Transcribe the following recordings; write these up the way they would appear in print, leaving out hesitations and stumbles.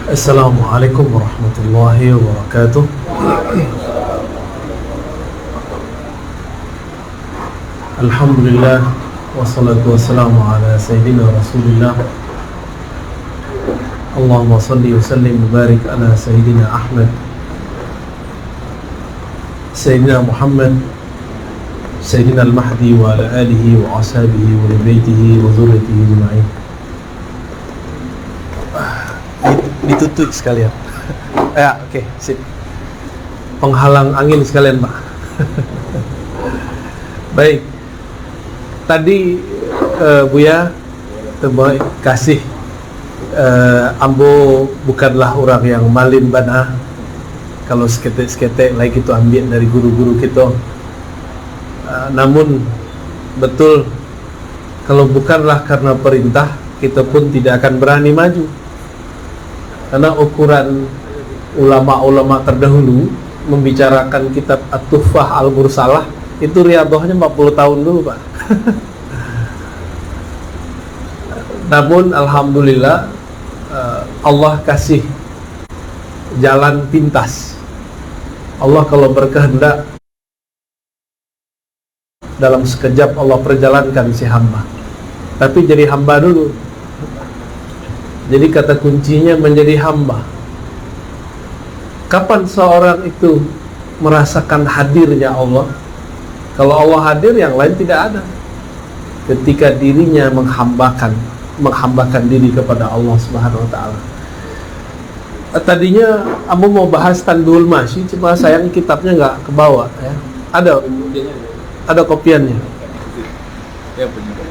Assalamualaikum warahmatullahi wabarakatuh. Alhamdulillah wassalatu wassalamu ala sayyidina Rasulillah. Allahumma salli wa sallim wa barik ala sayyidina Ahmad, sayyidina Muhammad, sayyidina al-Mahdi wa ala alihi wa ashabihi wa baitihi wa dzurriyyatihi ajma'in. Ditutup sekalian. Ya, oke, sip. Penghalang angin sekalian, Pak. Baik. Tadi Buya kasih ambo bukanlah orang yang malim bana. Kalau seketek-seketek like itu ambil dari guru-guru kita. Namun betul, kalau bukanlah karena perintah, kita pun tidak akan berani maju. Karena ukuran ulama-ulama terdahulu membicarakan kitab At-Tuhfah Al-Mursalah itu riyadhahnya 40 tahun dulu, Pak. Namun alhamdulillah Allah kasih jalan pintas. Allah kalau berkehendak dalam sekejap Allah perjalankan si hamba. Tapi jadi hamba dulu. Jadi kata kuncinya menjadi hamba. Kapan seorang itu merasakan hadirnya Allah? Kalau Allah hadir, yang lain tidak ada. Ketika dirinya menghambakan diri kepada Allah Subhanahu wa taala. Tadinya Ambo mau bahas Tandul Masyi, cuma sayang kitabnya nggak kebawa ya. Ada kopiannya.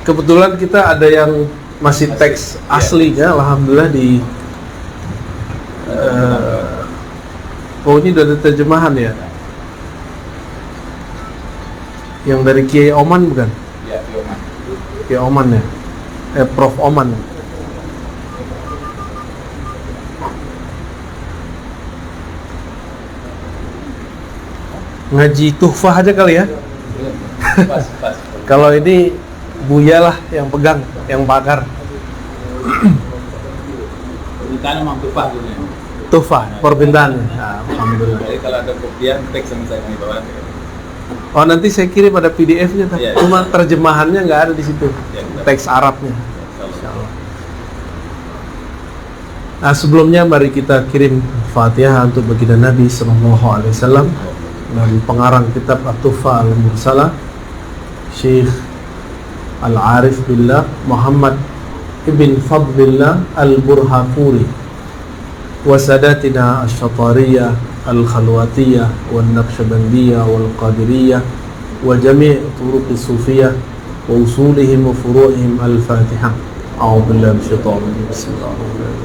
Kebetulan kita ada yang masih teks aslinya, alhamdulillah di ini udah ada terjemahan ya. Yang dari Kiai Oman bukan? Iya, Kiai Oman ya. Prof Oman. Ngaji Tuhfah aja kali ya. Pas. Kalau ini Buya lah yang pegang, yang bakar. Permintaan memang Tuhfah dulu ya. Tuhfah, permintaan. Alhamdulillah. Jadi kalau ada kopian teks sama saya di bawah. Oh, nanti saya kirim ada PDF-nya, ya. Cuma terjemahannya nggak ada di situ. Ya, teks Arabnya. Insyaallah. Nah, sebelumnya mari kita kirim Fatihah untuk baginda Nabi sallallahu alaihi wasallam dan pengarang kitab At-Tuhfah Al-Mursalah, Syekh Al-Arif Billah Muhammad Ibn Fadlillah Al-Burhafuri wa sadatina Asy-Syatariyah Al-Khalwatiyah Wal-Naqsyabandiyah Wal-Qadiriyah wa jami' turuq Sufiyah wa usulihim wa furu'ihim. Al-Fatihah. A'udzu billahi minasyaitonir rajim. Bismillahirrahmanirrahim.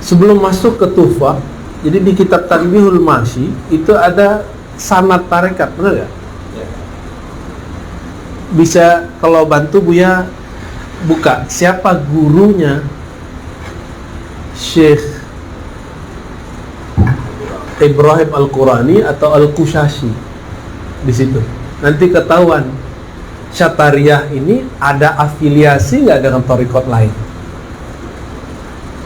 Sebelum masuk ke Tuhfah, jadi di kitab Tanbihul Masyi itu ada sanad tarekat, benar ya? Bisa kalau bantu Buya buka siapa gurunya Syekh Ibrahim Al-Qurani atau Al-Qushashi di situ. Nanti ketahuan Syatariyah ini ada afiliasi nggak dengan thariqat lain.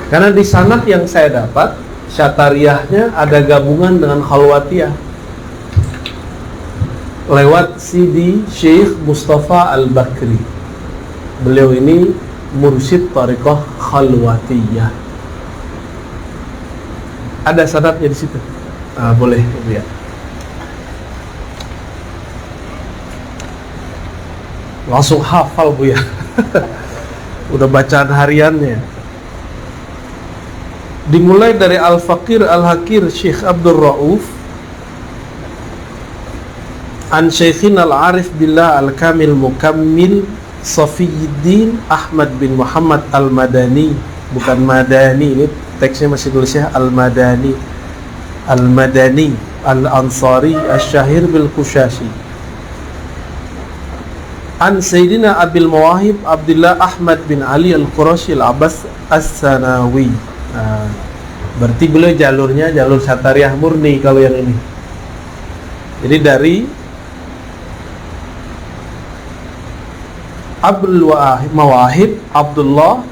Karena di sanad yang saya dapat, Syatariyahnya ada gabungan dengan Khalwatiyah lewat Sidi Syekh Mustafa Al-Bakri. Beliau ini mursyid thariqah Khalwatiyah. Ada sanadnya di situ. Boleh ya. Langsung hafal Buya. Udah bacaan hariannya. Dimulai dari Al-Faqir Al-Hakir Syekh Abdul Rauf an Syekhin Al-Arif Billah Al-Kamil Mukammil Safiyuddin Ahmad bin Muhammad Al-Madani. Bukan Madani, ini teksnya masih tulisnya Al-Madani. Al-Madani Al-Ansari Asy-Syahir bil-Qushashi an Sayyidina Abil Mawahib Abdullah Ahmad bin Ali Al-Qurashi Al-Abbas As-Sanawi. Berarti beliau jalurnya jalur Syatariyah murni kalau yang ini. Jadi dari Abdul Mawahib Abdullah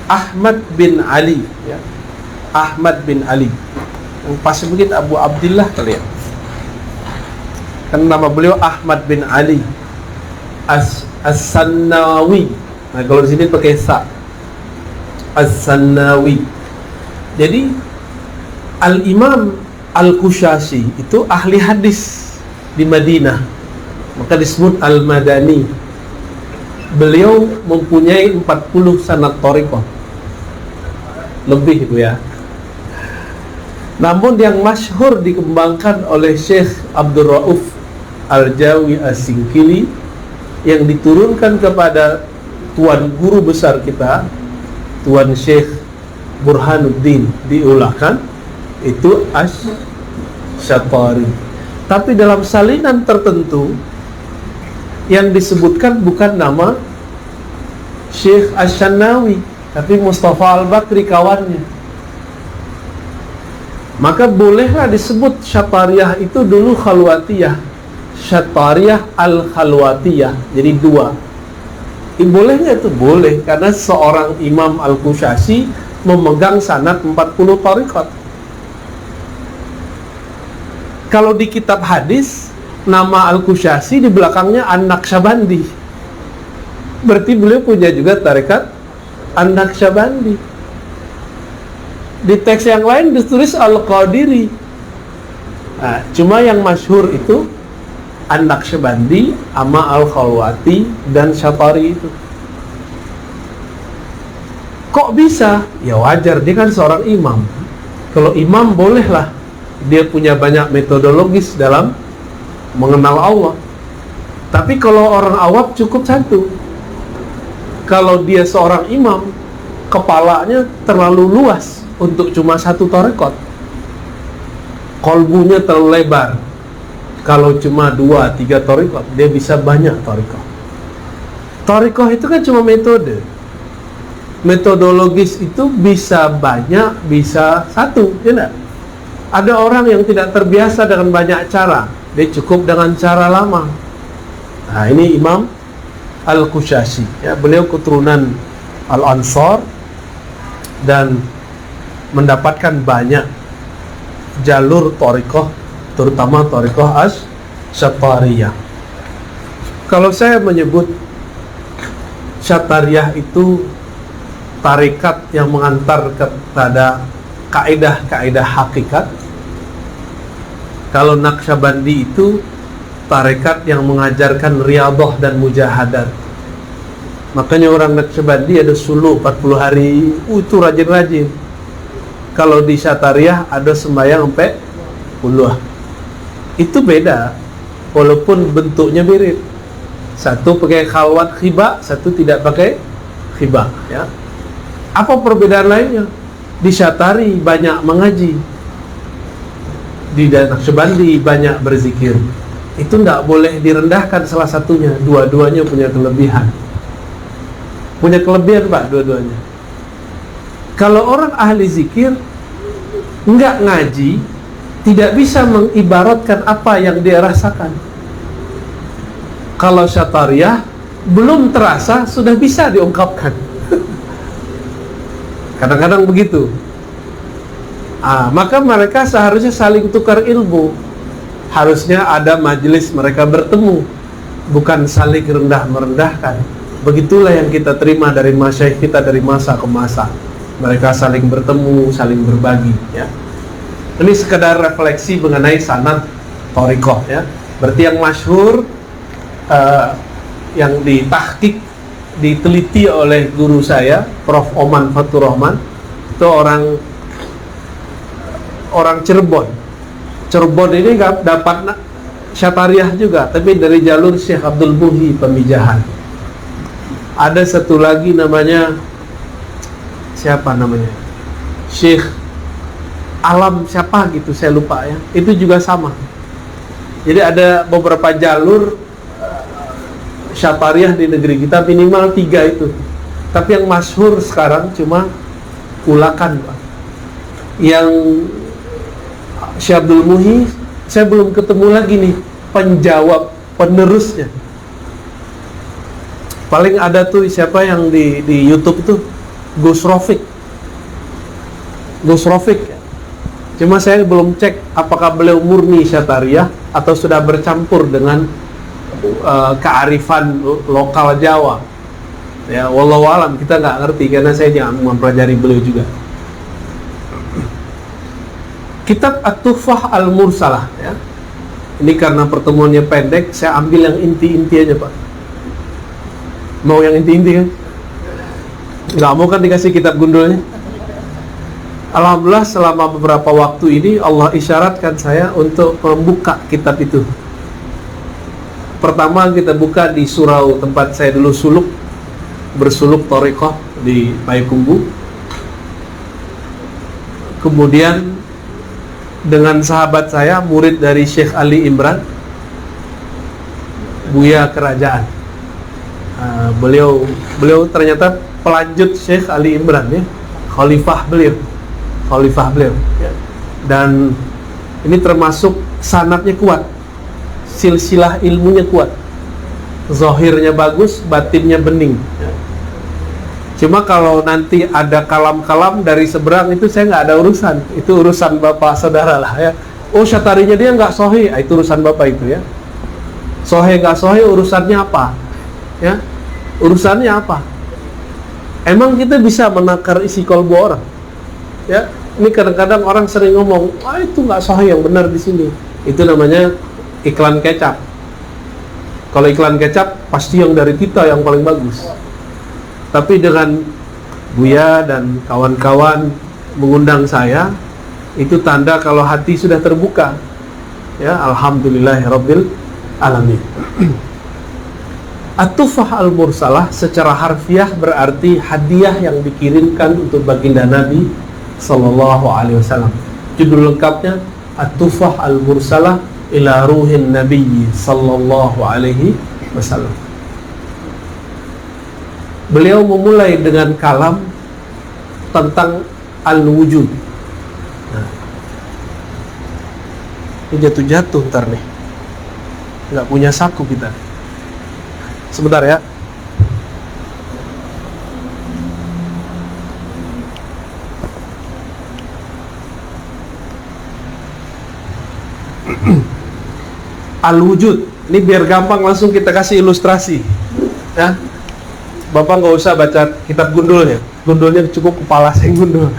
Ahmad bin Ali, ya. Ahmad bin Ali. Yang pasti begitu Abu Abdillah kali ya. Kan nama beliau Ahmad bin Ali As-Sannawi. Nah, kalau di sini pakai sa. As-Sannawi. Jadi Al-Imam Al-Qushasi itu ahli hadis di Madinah, maka disebut Al-Madani. Beliau mempunyai 40 sanad thariqah lebih itu ya. Namun yang masyhur dikembangkan oleh Syekh Abdul Rauf Al-Jawi As-Singkili yang diturunkan kepada tuan guru besar kita, Tuan Syekh Burhanuddin diulahkan, itu Asy-Syatari. Tapi dalam salinan tertentu yang disebutkan bukan nama Syekh Asy-Syanawi, tapi Mustafa Al-Bakri kawannya. Maka bolehlah disebut Syatariyah itu dulu Khalwatiyah, Syatariyah Al-Khalwatiyah, jadi dua. Bolehnya itu boleh, karena seorang Imam Al-Qushasi memegang sanad 40 thariqat. Kalau di kitab hadis, nama Al-Qushasi di belakangnya An-Naqsyabandi. Berarti beliau punya juga tarekat An-Naqsyabandi. Di teks yang lain ditulis Al-Qadiri. Nah, cuma yang masyhur itu An-Naqsyabandi sama Al-Khalwati dan Syatari itu. Kok bisa? Ya wajar, dia kan seorang imam. Kalau imam bolehlah dia punya banyak metodologis dalam mengenal Allah. Tapi kalau orang awam cukup satu. Kalau dia seorang imam, kepalanya terlalu luas untuk cuma satu thariqat. Kolbunya terlalu lebar. Kalau cuma 2-3 thariqat, dia bisa banyak thariqat. Thariqah itu kan cuma metode. Metodologis itu bisa banyak, bisa satu, ya enggak? Ada orang yang tidak terbiasa dengan banyak cara, dia cukup dengan cara lama. Nah, ini Imam Al-Qushasi, ya, beliau keturunan Al-Ansar dan mendapatkan banyak jalur thariqah, terutama thariqah Asy-Syatariyah. Kalau saya menyebut Syatariyah itu tarekat yang mengantar kepada kaidah-kaidah hakikat, kalau Naqsyabandi itu tarekat yang mengajarkan riyadhah dan mujahadat. Makanya orang Naqsyabandi ada suluk 40 hari, itu rajin-rajin. Kalau di Syatariyah ada sembahyang sampai puluh. Itu beda, walaupun bentuknya mirip. Satu pakai khalwat khibah, satu tidak pakai khibah, ya. Apa perbedaan lainnya? Di Syatari banyak mengaji, di Naqsyabandi banyak berzikir. Itu tidak boleh direndahkan salah satunya. Dua-duanya punya kelebihan. Punya kelebihan, Pak, dua-duanya. Kalau orang ahli zikir enggak ngaji, tidak bisa mengibaratkan apa yang dia rasakan. Kalau Syatariyah belum terasa sudah bisa diungkapkan. Kadang-kadang begitu. Maka mereka seharusnya saling tukar ilmu. Harusnya ada majelis mereka bertemu, bukan saling rendah-merendahkan. Begitulah yang kita terima dari masyayikh kita dari masa ke masa. Mereka saling bertemu, saling berbagi, ya. Ini sekedar refleksi mengenai sanad thariqah, ya. Berarti yang masyhur, yang ditahqiq, diteliti oleh guru saya, Prof. Oman Fatur Rahman, itu orang Cirebon. Cirebon ini nggak dapat Syatariyah juga, tapi dari jalur Syekh Abdul Muhi Pemijahan. Ada satu lagi namanya, siapa namanya? Syekh Alam siapa gitu, saya lupa ya. Itu juga sama. Jadi ada beberapa jalur Syatariyah di negeri kita, minimal 3 itu. Tapi yang masyhur sekarang cuma Ulakan, Pak. Yang Syekh Abdul Muhi, saya belum ketemu lagi nih penjawab penerusnya. Paling ada tuh siapa yang di YouTube tuh, Gus Rofik. Cuma saya belum cek apakah beliau murni Syatariah atau sudah bercampur dengan kearifan lokal Jawa. Ya, wallahu alam, kita nggak ngerti karena saya jangan mempelajari beliau juga. Kitab At-Tuhfah Al-Mursalah, ya. Ini karena pertemuannya pendek, saya ambil yang inti-inti aja, Pak. Mau yang inti-inti kan? Nggak mau kan dikasih kitab gundulnya? Alhamdulillah selama beberapa waktu ini Allah isyaratkan saya untuk membuka kitab itu. Pertama kita buka di surau tempat saya dulu bersuluk thariqah di Payakumbuh. Kemudian dengan sahabat saya, murid dari Syekh Ali Imran, Buya Kerajaan. Beliau ternyata pelanjut Syekh Ali Imran, ya, khalifah beliau. Ya. Dan ini termasuk sanadnya kuat, silsilah ilmunya kuat, zahirnya bagus, batinnya bening. Ya. Cuma kalau nanti ada kalam-kalam dari seberang itu saya nggak ada urusan. Itu urusan bapak saudara lah, ya. Oh, syatarinya dia nggak sahih, itu urusan bapak itu, ya. Sahih nggak sahih urusannya apa? Ya, urusannya apa? Emang kita bisa menakar isi kolbu orang? Ya, ini kadang-kadang orang sering ngomong, itu nggak sahih, yang benar di sini. Itu namanya iklan kecap. Kalau iklan kecap pasti yang dari kita yang paling bagus. Tapi dengan Buya dan kawan-kawan mengundang saya, itu tanda kalau hati sudah terbuka. Ya, alhamdulillahirabbil alamin. At-Tuhfah Al-Mursalah secara harfiah berarti hadiah yang dikirimkan untuk baginda Nabi sallallahu alaihi wasallam. Judul lengkapnya At-Tuhfah Al-Mursalah ila ruhin Nabi sallallahu alaihi wasallam. Beliau memulai dengan kalam tentang al-wujud. Nah, ini jatuh-jatuh ntar nih, nggak punya saku kita. Sebentar ya. Al-wujud. Ini biar gampang langsung kita kasih ilustrasi, ya. Bapak nggak usah baca kitab gundulnya. Gundulnya cukup kepala saya gundul.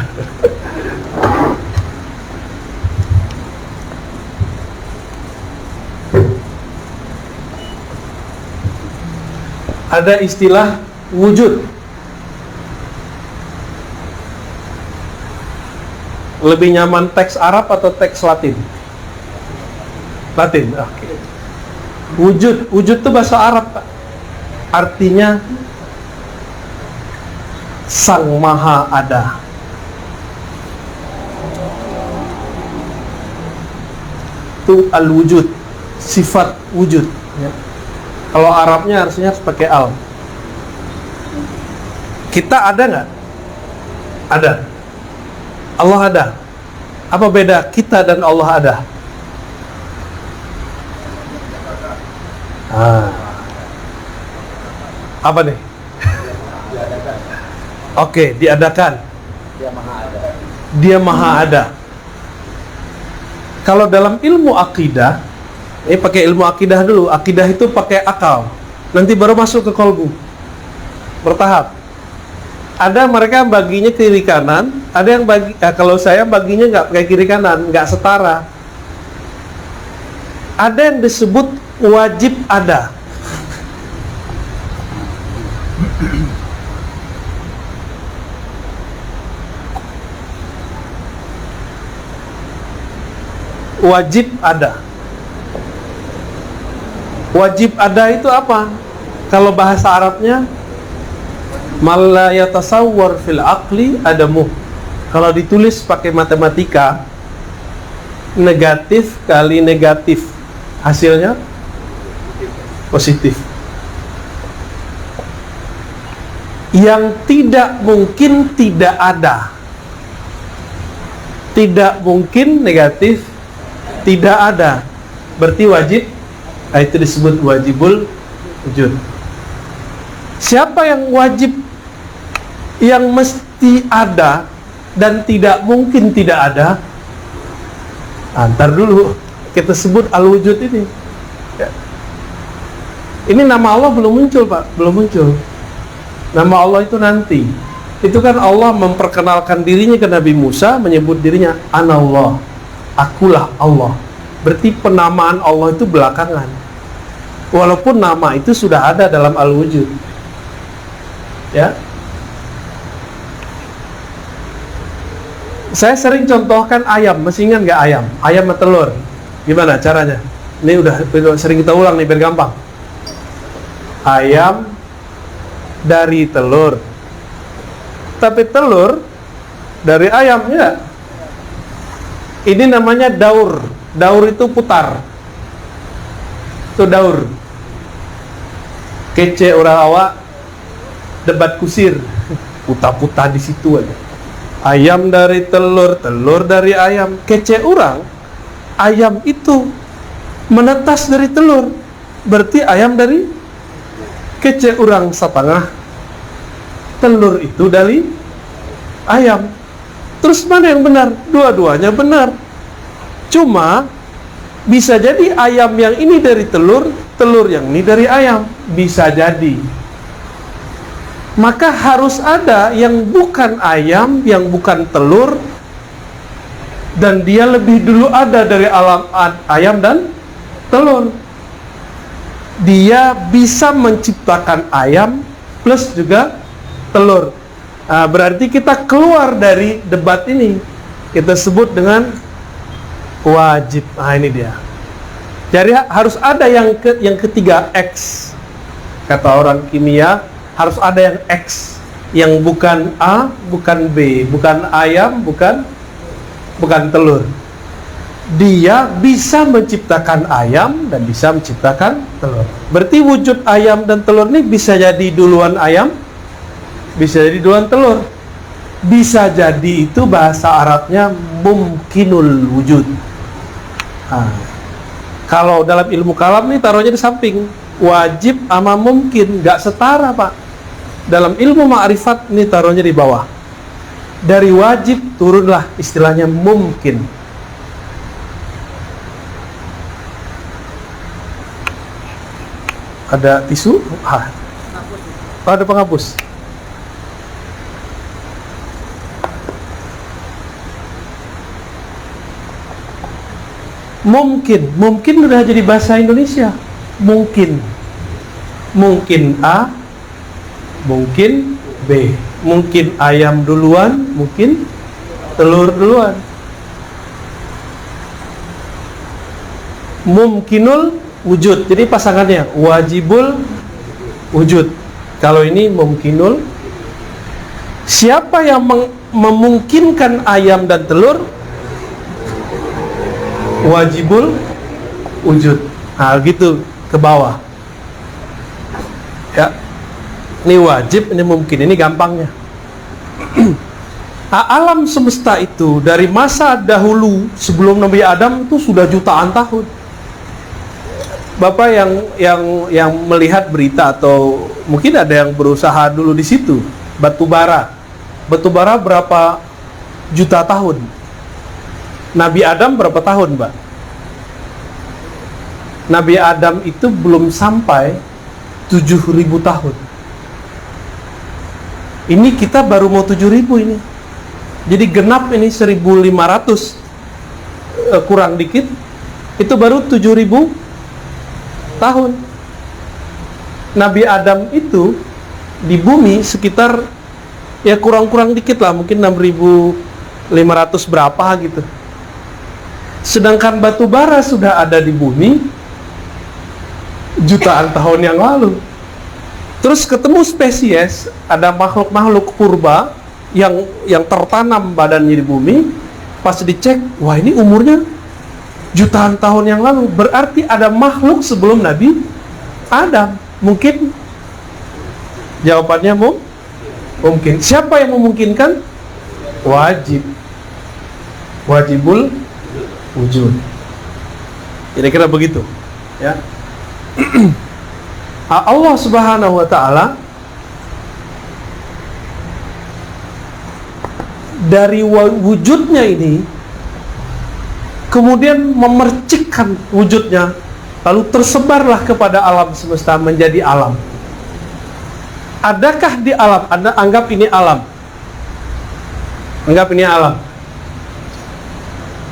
Ada istilah wujud. Lebih nyaman teks Arab atau teks Latin? Latin, oke. Wujud itu bahasa Arab, Pak. Artinya Sang Maha Ada. Itu al-wujud, sifat wujud, ya. Kalau Arabnya harusnya harus pakai al. Kita ada nggak? Ada. Allah ada. Apa beda kita dan Allah ada? Apa nih? Oke, diadakan. Dia maha ada. Kalau dalam ilmu akidah, ini pakai ilmu akidah dulu. Akidah itu pakai akal. Nanti baru masuk ke kolbu. Bertahap. Ada mereka baginya kiri kanan, ada yang bagi. Kalau saya baginya nggak pakai kiri kanan, nggak setara. Ada yang disebut wajib ada. Wajib ada. Wajib ada itu apa? Kalau bahasa Arabnya malla yatasawwar fil aqli adamu. Kalau ditulis pakai matematika, negatif kali negatif, hasilnya positif. Yang tidak mungkin tidak ada. Tidak mungkin negatif tidak ada. Berarti wajib, itu disebut wajibul wujud. Siapa yang wajib, yang mesti ada dan tidak mungkin tidak ada? Ntar dulu kita sebut al-wujud ini. Ya. Ini nama Allah belum muncul, Pak, belum muncul. Nama Allah itu nanti. Itu kan Allah memperkenalkan dirinya ke Nabi Musa, menyebut dirinya Anallah, akulah Allah. Berarti penamaan Allah itu belakangan. Walaupun nama itu sudah ada dalam al-wujud. Ya. Saya sering contohkan ayam, masih ingat nggak ayam? Ayam sama telur. Gimana caranya? Ini udah sering kita ulang nih biar gampang. Ayam dari telur. Tapi telur dari ayam, ya. Ini namanya daur. Daur itu putar. Itu daur. Kece orang awak debat kusir. Putar-putar di situ aja. Ayam dari telur, telur dari ayam. Kece orang, ayam itu menetas dari telur, berarti ayam dari kece orang setengah, telur itu dari ayam. Terus mana yang benar? Dua-duanya benar. Cuma bisa jadi ayam yang ini dari telur, telur yang ini dari ayam. Bisa jadi. Maka harus ada yang bukan ayam, yang bukan telur, dan dia lebih dulu ada dari alam ayam dan telur. Dia bisa menciptakan ayam plus juga telur. Nah, berarti kita keluar dari debat ini. Kita sebut dengan wajib. Nah, ini dia. Jadi harus ada yang ketiga, X. Kata orang kimia, harus ada yang X, yang bukan A, bukan B, bukan ayam, bukan telur. Dia bisa menciptakan ayam dan bisa menciptakan telur. Berarti wujud ayam dan telur ini bisa jadi duluan ayam, bisa jadi duluan telur. Bisa jadi itu bahasa Arabnya mumkinul wujud. Nah, kalau dalam ilmu kalam nih taruhnya di samping. Wajib sama mungkin, nggak setara, Pak. Dalam ilmu ma'rifat ini taruhnya di bawah. Dari wajib turunlah istilahnya mungkin. Ada tisu? Oh, ada penghapus. Mungkin udah jadi bahasa Indonesia. Mungkin A, mungkin B, mungkin ayam duluan, mungkin telur duluan. Mumkinul wujud, jadi pasangannya wajibul wujud. Kalau ini mumkinul, siapa yang memungkinkan ayam dan telur? Wajibul wujud. Nah, gitu ke bawah. Ya. Ini wajib, ini mungkin, ini gampangnya. Alam semesta itu dari masa dahulu sebelum Nabi Adam itu sudah jutaan tahun. Bapak yang melihat berita atau mungkin ada yang berusaha dulu di situ, batu bara berapa juta tahun? Nabi Adam berapa tahun, Mbak? Nabi Adam itu belum sampai 7.000 tahun. Ini kita baru mau 7.000 ini. Jadi genap ini 1.500 kurang dikit. Itu baru 7.000 tahun. Nabi Adam itu di bumi sekitar ya kurang-kurang dikit lah, mungkin 6.500 berapa gitu. Sedangkan batu bara sudah ada di bumi jutaan tahun yang lalu. Terus ketemu spesies, ada makhluk-makhluk purba yang tertanam badannya di bumi. Pas dicek, wah ini umurnya jutaan tahun yang lalu. Berarti ada makhluk sebelum Nabi Adam. Mungkin? Jawabannya mungkin. Siapa yang memungkinkan? Wajib. Wajibul wujud. Kira-kira begitu. Ya. Allah Subhanahu wa ta'ala dari wujudnya ini, kemudian memercikkan wujudnya, lalu tersebarlah kepada alam semesta menjadi alam. Adakah di alam, Anda anggap ini alam? Anggap ini alam.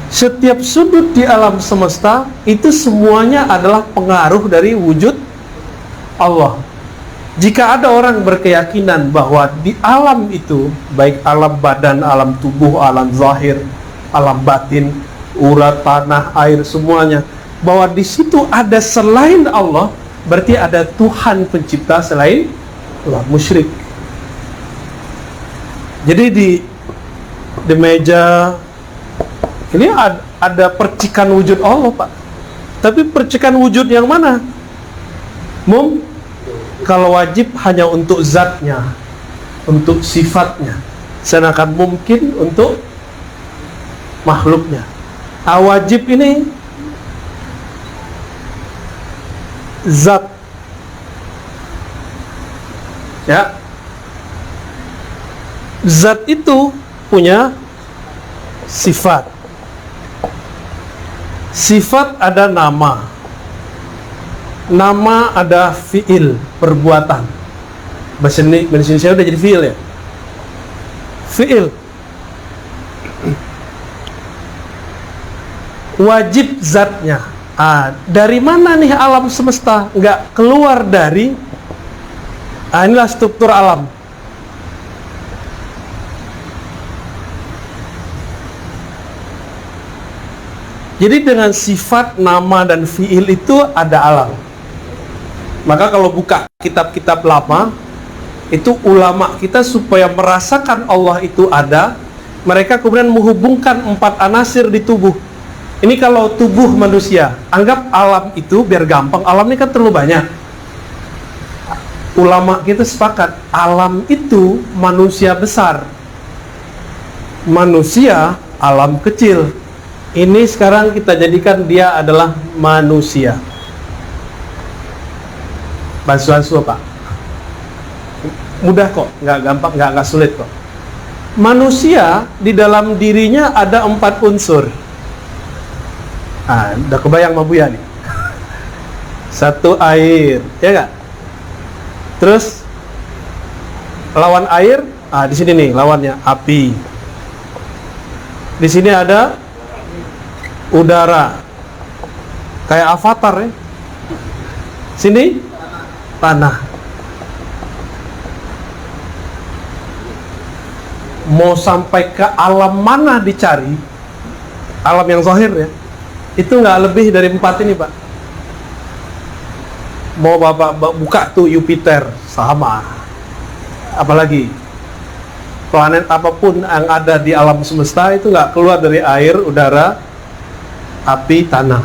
Setiap sudut di alam semesta itu semuanya adalah pengaruh dari wujud Allah. Jika ada orang berkeyakinan bahwa di alam itu, baik alam badan, alam tubuh, alam zahir, alam batin, urat, tanah, air, semuanya, bahwa di situ ada selain Allah, berarti ada Tuhan pencipta selain Allah, musyrik. Jadi di meja ini ada percikan wujud Allah, Pak. Tapi percikan wujud yang mana? Kalau wajib hanya untuk zatnya, untuk sifatnya, sedangkan mungkin untuk makhluknya. Wajib ini zat, ya. Zat itu punya sifat. Sifat ada nama. Nama ada fiil, perbuatan. Bahasa Indonesia udah jadi fiil ya. Fiil. Wajib zatnya. Dari mana nih alam semesta? Nggak keluar dari. Inilah struktur alam. Jadi dengan sifat, nama, dan fiil itu ada alam. Maka kalau buka kitab-kitab lama, itu ulama kita supaya merasakan Allah itu ada, mereka kemudian menghubungkan 4 anasir di tubuh. Ini kalau tubuh manusia, anggap alam itu, biar gampang, alam ini kan terlalu banyak. Ulama kita sepakat, alam itu manusia besar, manusia alam kecil. Ini sekarang kita jadikan dia adalah manusia. Bansuan Pak. Mudah kok, nggak gampang, nggak sulit kok. Manusia di dalam dirinya ada 4 unsur. Udah kebayang sama Buya nih. 1 air, ya nggak? Terus lawan air, di sini nih lawannya api. Di sini ada udara, kayak Avatar ya. Sini tanah. Mau sampai ke alam mana dicari, alam yang zahir ya, itu nggak lebih dari 4 ini Pak. Mau Bapak buka tuh Jupiter, sama. Apalagi planet apapun yang ada di alam semesta itu nggak keluar dari air, udara, api, tanah.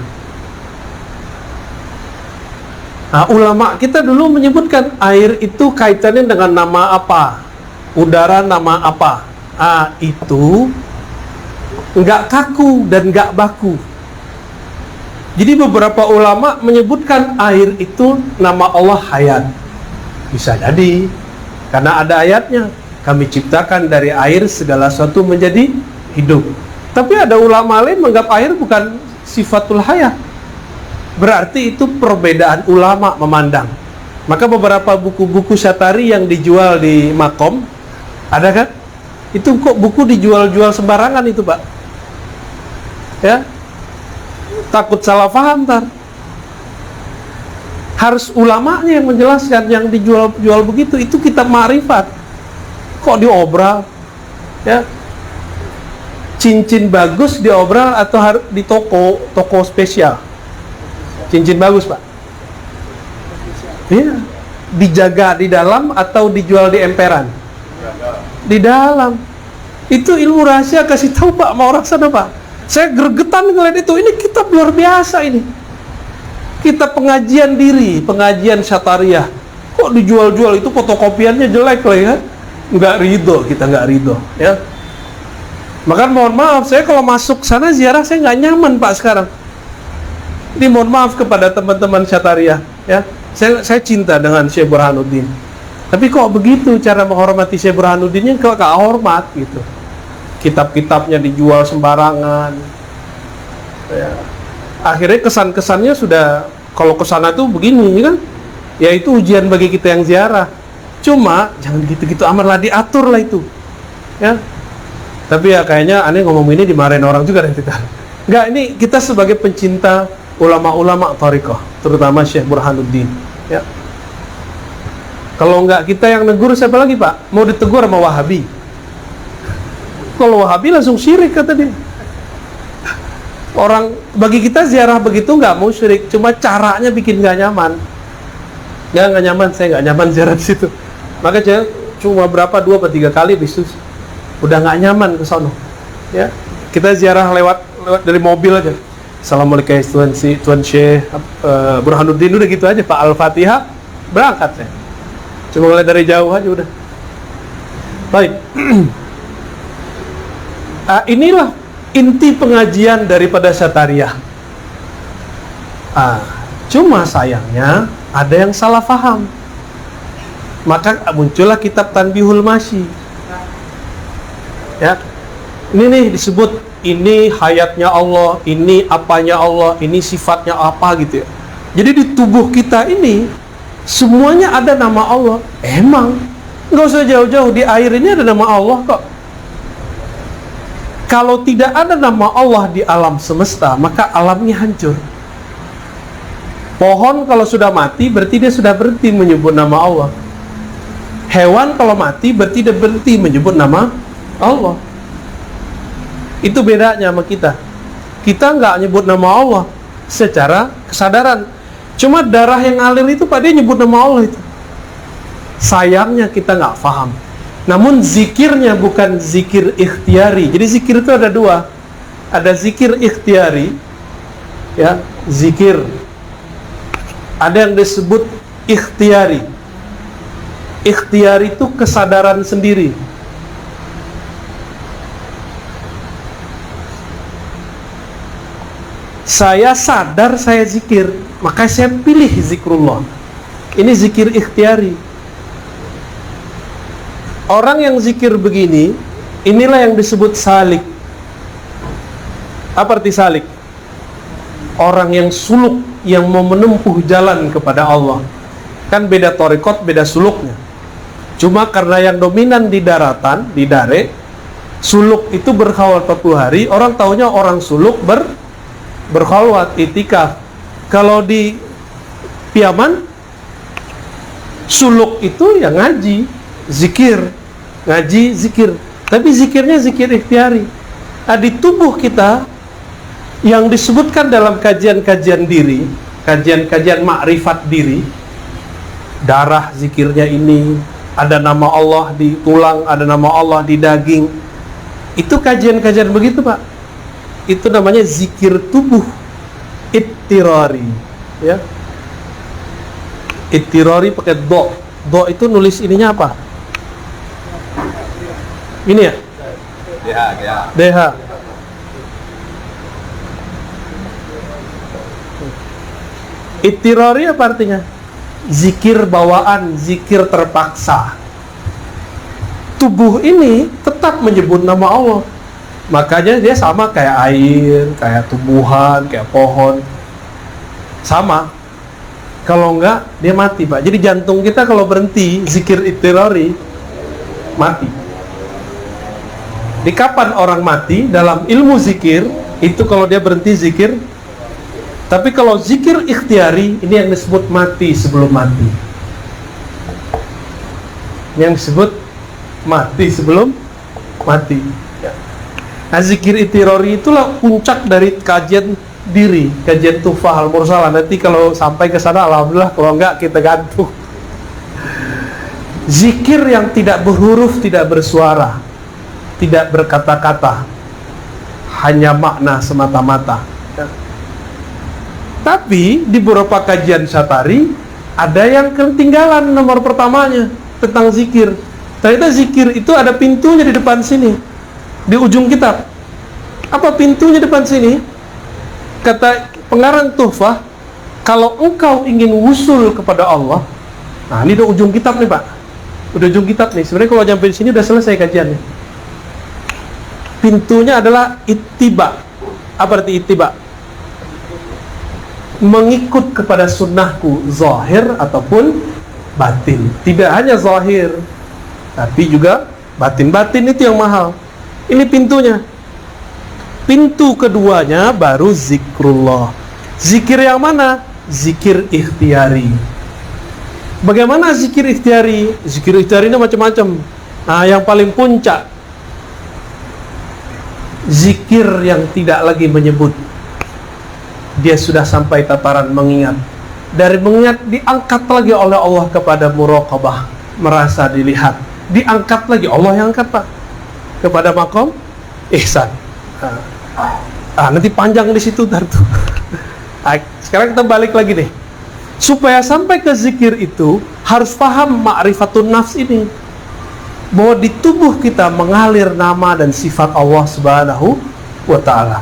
Ulama kita dulu menyebutkan air itu kaitannya dengan nama apa, udara nama apa. Itu nggak kaku dan nggak baku. Jadi beberapa ulama menyebutkan air itu nama Allah hayat. Bisa jadi, karena ada ayatnya, kami ciptakan dari air segala sesuatu menjadi hidup. Tapi ada ulama lain menganggap air bukan sifatul hayat. Berarti itu perbedaan ulama memandang. Maka beberapa buku-buku Syatari yang dijual di Makom, ada kan? Itu kok buku dijual-jual sembarangan itu Pak. Ya, takut salah paham ntar. Harus ulamanya yang menjelaskan, yang dijual-jual begitu, itu kitab ma'rifat. Kok diobral? Ya, cincin bagus diobral atau harus di toko spesial? Cincin bagus Pak. Iya, dijaga di dalam atau dijual di emperan? Di dalam. Itu ilmu rahasia, kasih tahu Pak sama orang sana Pak. Saya gregetan ngeliat itu. Ini kitab luar biasa ini. Kitab pengajian diri, pengajian Syatariah. Kok dijual-jual, itu fotokopiannya jelek lah ya. Nggak ridho, kita nggak ridho ya. Maka mohon maaf, saya kalau masuk sana ziarah saya nggak nyaman Pak sekarang. Ini mohon maaf kepada teman-teman Syatariah ya. Saya cinta dengan Syekh Burhanuddin. Tapi kok begitu cara menghormati Syekh Burhanuddinnya, kok gak hormat gitu. kitab-kitabnya dijual sembarangan. Ya. Akhirnya kesan-kesannya sudah, kalau kesana tuh begini kan, ya itu ujian bagi kita yang ziarah. Cuma jangan gitu-gitu amat lah, diatur lah itu, ya. Tapi ya kayaknya aneh ngomong ini dimarahin orang juga deh kita. Enggak, ini kita sebagai pencinta ulama-ulama thariqah, terutama Syekh Burhanuddin, ya. Kalau enggak kita yang negur, siapa lagi Pak? Mau ditegur sama Wahabi. Kalau Wahabi langsung syirik kata dia. Orang bagi kita ziarah begitu nggak mau syirik, cuma caranya bikin nggak nyaman. Nggak nyaman, saya nggak nyaman ziarah di situ. Maka saya cuma berapa 2 atau 3 kali bisnis udah nggak nyaman ke sono. Ya, kita ziarah lewat dari mobil aja. Assalamualaikum Tuan Syekh Burhanuddin, udah gitu aja Pak, Al-Fatihah, berangkat saya. Cuma ngeliat dari jauh aja udah. Baik. Inilah inti pengajian daripada Syatariah. Cuma sayangnya ada yang salah faham. Maka muncullah kitab Tanbihul Masyi. Ya. Ini nih disebut, ini hayatnya Allah, ini apanya Allah, ini sifatnya apa gitu ya. Jadi di tubuh kita ini semuanya ada nama Allah. Emang nggak usah jauh-jauh, di air ini ada nama Allah kok. Kalau tidak ada nama Allah di alam semesta, maka alamnya hancur. Pohon kalau sudah mati, berarti dia sudah berhenti menyebut nama Allah. Hewan kalau mati, berarti dia berhenti menyebut nama Allah. Itu bedanya sama kita. Kita nggak nyebut nama Allah secara kesadaran. Cuma darah yang ngalir itu, Pak, dia nyebut nama Allah itu. Sayangnya kita nggak paham. Namun zikirnya bukan zikir ikhtiari. Jadi zikir itu ada 2. Ada zikir ikhtiari, ya, zikir. Ada yang disebut ikhtiari. Ikhtiari itu kesadaran sendiri. Saya sadar saya zikir, maka saya pilih zikrullah. Ini zikir ikhtiari. Orang yang zikir begini, inilah yang disebut salik. Apa arti salik? Orang yang suluk, yang mau menempuh jalan kepada Allah. Kan beda thariqat, beda suluknya. Cuma karena yang dominan di daratan, di dare, suluk itu berkhawal 40 hari, orang taunya orang suluk berkhalwat, itikaf. Kalau di Piaman, suluk itu yang ngaji, zikir, ngaji, zikir. Tapi zikirnya zikir ikhtiari. Di tubuh kita yang disebutkan dalam kajian-kajian diri, kajian-kajian makrifat diri, darah zikirnya ini, ada nama Allah di tulang, ada nama Allah di daging. Itu kajian-kajian begitu, Pak. Itu namanya zikir tubuh ittirari, ya. Ittirari pakai do. Do itu nulis ininya apa? Ini ya? DH. Ittirari apa artinya? Zikir bawaan, zikir terpaksa. Tubuh ini tetap menyebut nama Allah. Makanya dia sama kayak air, kayak tumbuhan, kayak pohon. Sama. Kalau enggak, dia mati, Pak. Jadi jantung kita kalau berhenti zikir ittirari, mati. Di kapan orang mati dalam ilmu zikir itu kalau dia berhenti zikir. Tapi kalau zikir ikhtiari, ini yang disebut mati sebelum mati. Yang disebut mati sebelum mati. Nah, zikir ittirari itulah puncak dari kajian diri, kajian Tuhfah Al-Mursalah. Nanti kalau sampai ke sana alhamdulillah, kalau enggak kita gantung. Zikir yang tidak berhuruf, tidak bersuara, tidak berkata-kata, hanya makna semata-mata. Tapi di beberapa kajian Syatari ada yang ketinggalan nomor pertamanya tentang zikir. Ternyata zikir itu ada pintunya di depan sini, di ujung kitab. Apa pintunya depan sini? Kata pengarang Tuhfah, kalau engkau ingin wusul kepada Allah, nah ini udah ujung kitab nih, Pak. Udah ujung kitab nih. Sebenarnya kalau sampai di sini udah selesai kajiannya. pintunya adalah ittiba. Apa arti ittiba? Mengikut kepada sunnahku, zahir ataupun batin. Tidak hanya zahir, tapi juga batin. Batin itu yang mahal. Ini pintunya. Pintu keduanya baru zikrullah. Zikir yang mana? Zikir ikhtiari. Bagaimana zikir ikhtiari? Zikir ikhtiari ini macam-macam. Nah, yang paling puncak, zikir yang tidak lagi menyebut. Dia sudah sampai tataran mengingat. Dari mengingat diangkat lagi oleh Allah kepada muraqabah, merasa dilihat. Diangkat lagi, Allah yang angkat, Pak, kepada maqam ihsan. Nanti panjang di situ tuh. Sekarang kita balik lagi deh. Supaya sampai ke zikir itu harus paham ma'rifatun nafs ini, bahwa di tubuh kita mengalir nama dan sifat Allah Subhanahu wa ta'ala.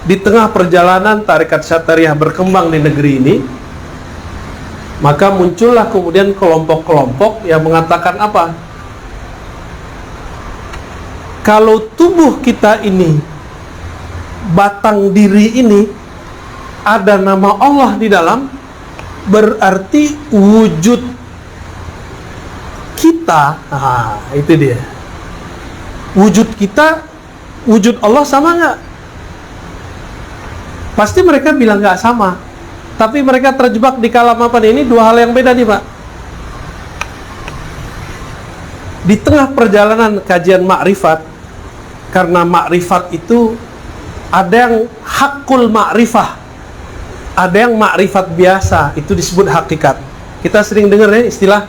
Di tengah perjalanan tarekat Syatariah berkembang di negeri ini, maka muncullah kemudian kelompok-kelompok yang mengatakan apa? Kalau tubuh kita ini, batang diri ini, ada nama Allah di dalam, berarti wujud kita, itu dia. Wujud kita, wujud Allah sama nggak? Pasti mereka bilang nggak sama. Tapi mereka terjebak di kalam apa nih? Ini dua hal yang beda nih, Pak. Di tengah perjalanan kajian makrifat, karena makrifat itu ada yang hakul makrifah, ada yang makrifat biasa, itu disebut hakikat. Kita sering dengar ya istilah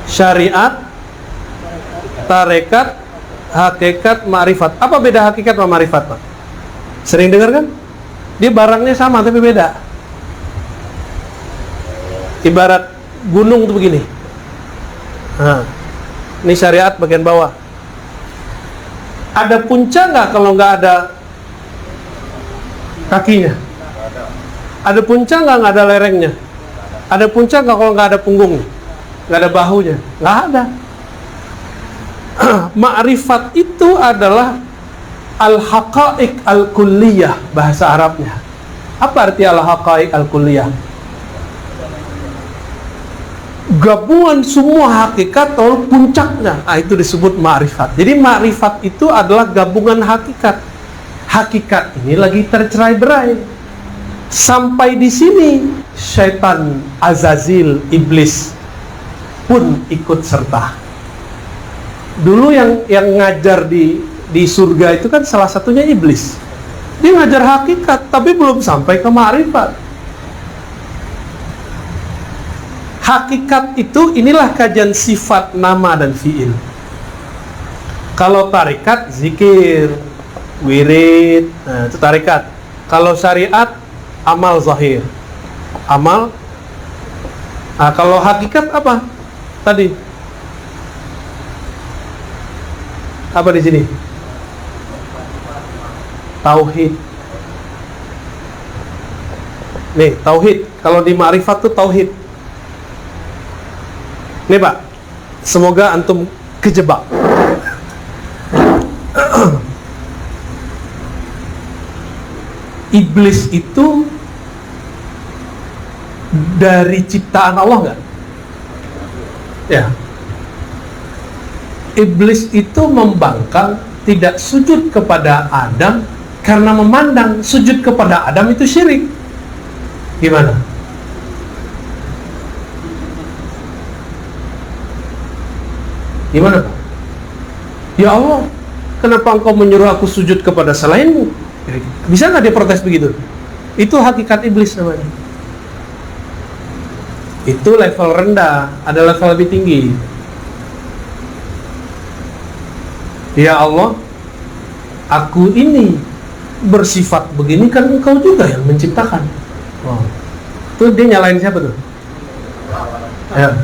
syariat, tarekat, hakikat, makrifat. Apa beda hakikat sama makrifat, Pak? Sering dengar kan? Dia barangnya sama tapi beda. Ibarat gunung tuh begini. Ini syariat bagian bawah. Ada puncak nggak kalau nggak ada kakinya? Ada puncak nggak ada lerengnya? Ada puncak nggak kalau nggak ada punggungnya? Nggak ada bahunya? Nggak ada. Ma'rifat itu adalah al-haqa'iq al-kulliyah, bahasa Arabnya. Apa arti al-haqa'iq al-kulliyah? Gabungan semua hakikat atau puncaknya. Itu disebut ma'rifat. Jadi ma'rifat itu adalah gabungan hakikat. Hakikat ini lagi tercerai-berai. Sampai di sini syaitan Azazil, iblis pun ikut serta. Dulu yang ngajar di surga itu kan salah satunya iblis. Dia ngajar hakikat tapi belum sampai ke ma'rifat. Hakikat itu inilah kajian sifat, nama dan fiil. Kalau tarikat zikir, wirid, itu tarikat. Kalau syariat amal zahir. Amal. Kalau hakikat apa? Tadi. Apa di sini? Tauhid. Nih, tauhid. Kalau di ma'rifat itu tauhid. Nih, Pak. Semoga antum kejebak. Iblis itu dari ciptaan Allah nggak? Ya. Iblis itu membangkang, tidak sujud kepada Adam karena memandang sujud kepada Adam itu syirik. Gimana? Gimana, Pak? Ya Allah, kenapa engkau menyuruh aku sujud kepada selainmu? Bisa nggak dia protes begitu? Itu hakikat iblis namanya. Itu level rendah, ada level lebih tinggi. Ya Allah, aku ini bersifat begini kan engkau juga yang menciptakan. Wow. Tuh dia nyalain siapa tuh? Ya.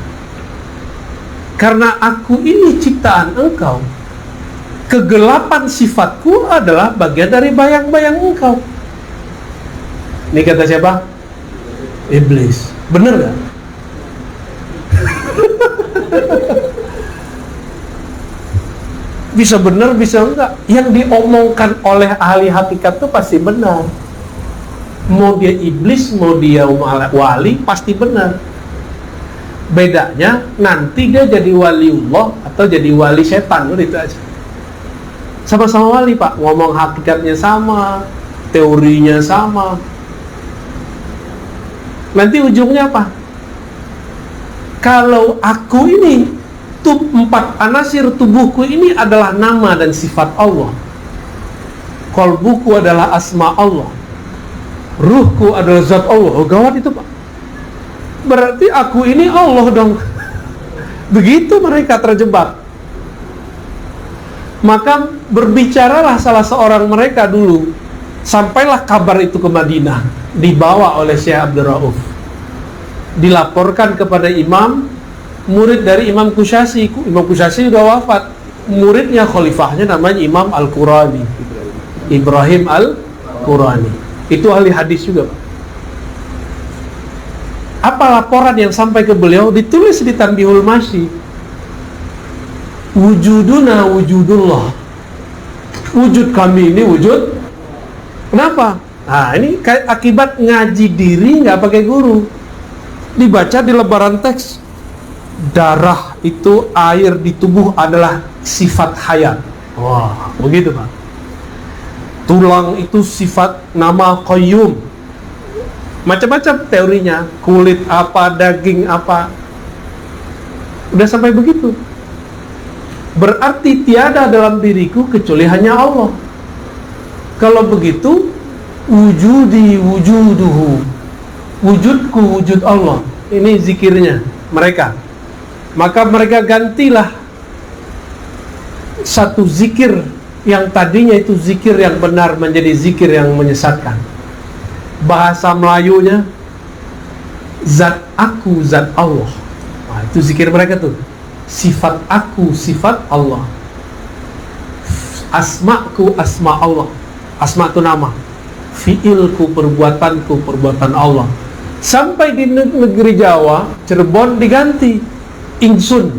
Karena aku ini ciptaan engkau, kegelapan sifatku adalah bagian dari bayang-bayang engkau. Ini kata siapa? Iblis. Bener gak? Bisa benar, bisa enggak. Yang diomongkan oleh ahli hakikat itu pasti benar. Mau dia iblis, mau dia wali, pasti benar. Bedanya nanti dia jadi waliullah atau jadi wali setan, udah itu aja. Sama-sama wali, Pak. Ngomong hakikatnya sama, teorinya sama. Nanti ujungnya apa? Kalau aku ini, empat anasir tubuhku ini adalah nama dan sifat Allah. Qalbuku adalah asma Allah. Ruhku adalah zat Allah. Oh, gawat itu, Pak. Berarti aku ini Allah dong. Begitu mereka terjebak. Maka berbicaralah salah seorang mereka dulu. Sampailah kabar itu ke Madinah, dibawa oleh Syekh Abdul Rauf. Dilaporkan kepada imam, murid dari Imam Kusyasi. Imam Kusyasi sudah wafat. Muridnya, khalifahnya namanya Imam Al-Qurani, Ibrahim Al-Qurani. Itu ahli hadis juga, Pak. Apa laporan yang sampai ke beliau? Ditulis di Tanbihul Masyi. Wujuduna wujudullah. Wujud kami ini wujud. Kenapa? Nah, ini akibat ngaji diri nggak pakai guru. Dibaca di lembaran teks. Darah itu, air di tubuh adalah sifat hayat. Wah, begitu, Pak. Tulang itu sifat nama qayyum. Macam-macam teorinya. Kulit apa, daging apa. Udah sampai begitu. Berarti tiada dalam diriku kecuali hanya Allah. Kalau begitu, wujudi wujuduhu. Wujudku wujud Allah. Ini zikirnya mereka. Maka mereka gantilah satu zikir yang tadinya itu zikir yang benar menjadi zikir yang menyesatkan. Bahasa Melayunya, zat aku, zat Allah. Nah, itu zikir mereka tuh. Sifat aku, sifat Allah. Asma'ku, asma Allah. Asma itu nama. Fi'ilku, perbuatanku, perbuatan Allah. Sampai di negeri Jawa, Cirebon diganti ingsun.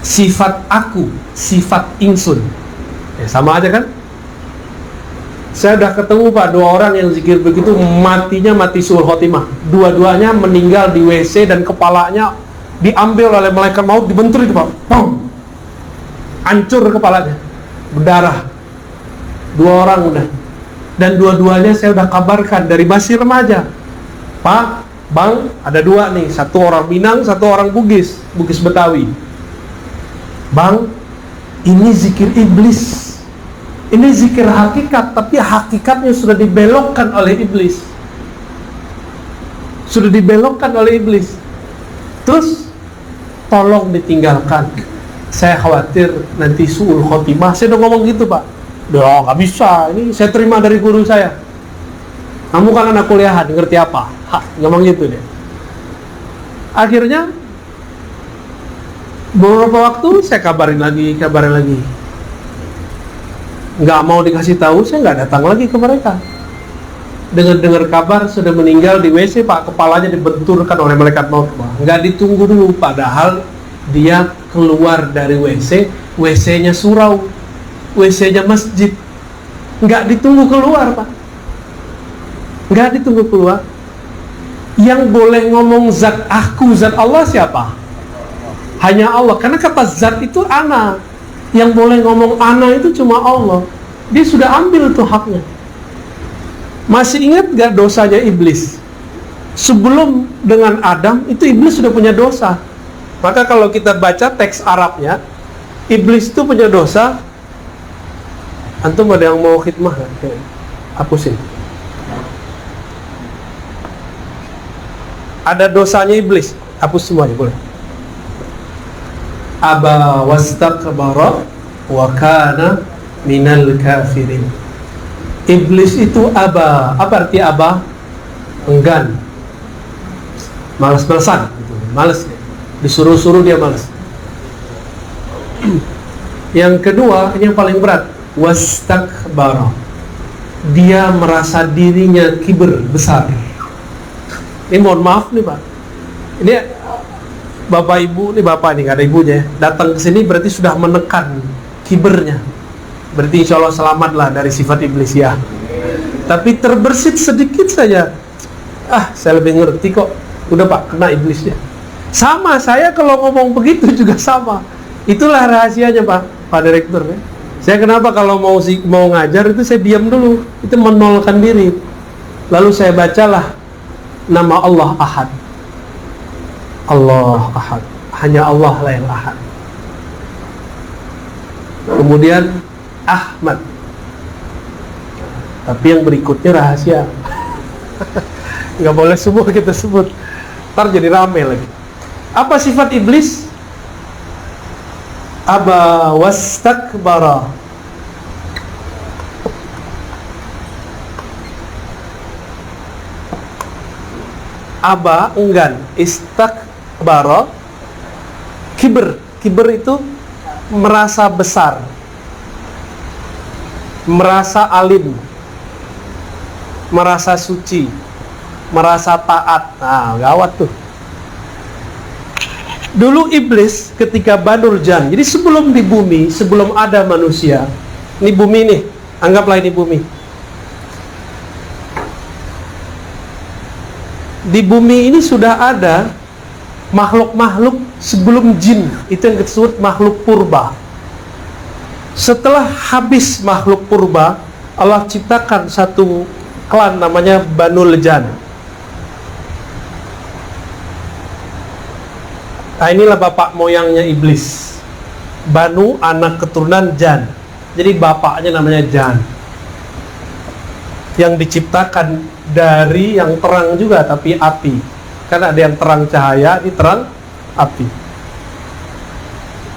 Sifat aku, sifat ingsun. Ya, sama aja kan? Saya udah ketemu, Pak, dua orang yang zikir begitu, matinya mati suul khotimah. Dua-duanya meninggal di WC dan kepalanya diambil oleh malaikat maut, dibentur itu, Pak. Pong! Hancur kepalanya, berdarah. Dua orang udah. Dan dua-duanya saya udah kabarkan dari masih remaja. Pak, Bang, ada dua nih. Satu orang Minang, satu orang Bugis. Bugis Betawi. Bang, ini zikir iblis. Ini zikir hakikat, tapi hakikatnya sudah dibelokkan oleh iblis. Sudah dibelokkan oleh iblis. Terus, tolong ditinggalkan. Saya khawatir nanti suul khotimah. Saya udah ngomong gitu, Pak. Udah, nggak bisa. Ini saya terima dari guru saya. Kamu kan anak kuliahan, ngerti apa? Ngomong gitu deh. Akhirnya, beberapa waktu saya kabarin lagi. Nggak mau dikasih tahu, saya nggak datang lagi ke mereka. Dengar kabar sudah meninggal di WC, Pak, kepalanya dibenturkan oleh malaikat maut. Nggak ditunggu dulu, padahal dia keluar dari WC, WC-nya surau, WC-nya masjid. Nggak ditunggu keluar, Pak. Nggak ditunggu keluar. Yang boleh ngomong zat aku, zat Allah siapa? Hanya Allah, karena kata zat itu ana. Yang boleh ngomong ana itu cuma Allah. Dia sudah ambil tuh haknya. Masih ingat gak dosanya iblis? Sebelum dengan Adam, itu iblis sudah punya dosa. Maka kalau kita baca teks Arabnya, iblis itu punya dosa. Antum ada yang mau khidmah gak? Hapusin. Ada dosanya iblis. Hapus semuanya, boleh. Aba wastakbara wa kana minal kafirin. Iblis itu aba. Apa arti aba? Enggan, malas-malasan, malas. Disuruh-suruh dia malas. Yang kedua, ini yang paling berat, wastakbara. Dia merasa dirinya kibir, besar. Ini mohon maaf nih, Pak. Ini Bapak ibu, ini bapak nih, gak ada ibunya, datang ke sini berarti sudah menekan kibernya. Berarti insya Allah selamatlah dari sifat iblis ya. Tapi terbersit sedikit saja, saya lebih ngerti kok, udah pak, kena iblisnya. Sama, saya kalau ngomong begitu juga sama. Itulah rahasianya Pak Direktur ya. Saya kenapa kalau mau ngajar itu saya diam dulu, itu menolkan diri. Lalu saya bacalah nama Allah Ahad. Allah Ahad, hanya Allah lah yang Ahad. Kemudian Ahmad. Tapi yang berikutnya rahasia. Nggak boleh semua kita sebut, ntar jadi rame lagi. Apa sifat iblis? Aba wastakbara. Aba, enggan. Istakbara, kiber. Kiber itu merasa besar, merasa alim, merasa suci, merasa taat. Nah, gawat tuh. Dulu iblis ketika Banul Jan, jadi sebelum di bumi, sebelum ada manusia, ini bumi nih, anggaplah ini bumi. Di bumi ini sudah ada makhluk-makhluk sebelum jin, itu yang disebut makhluk purba. Setelah habis makhluk purba, Allah ciptakan satu klan namanya Banul Jan. Nah, inilah bapak moyangnya iblis. Banu, anak keturunan Jan. Jadi bapaknya namanya Jan, yang diciptakan dari yang terang juga tapi api. Karena ada yang terang cahaya, ini terang api.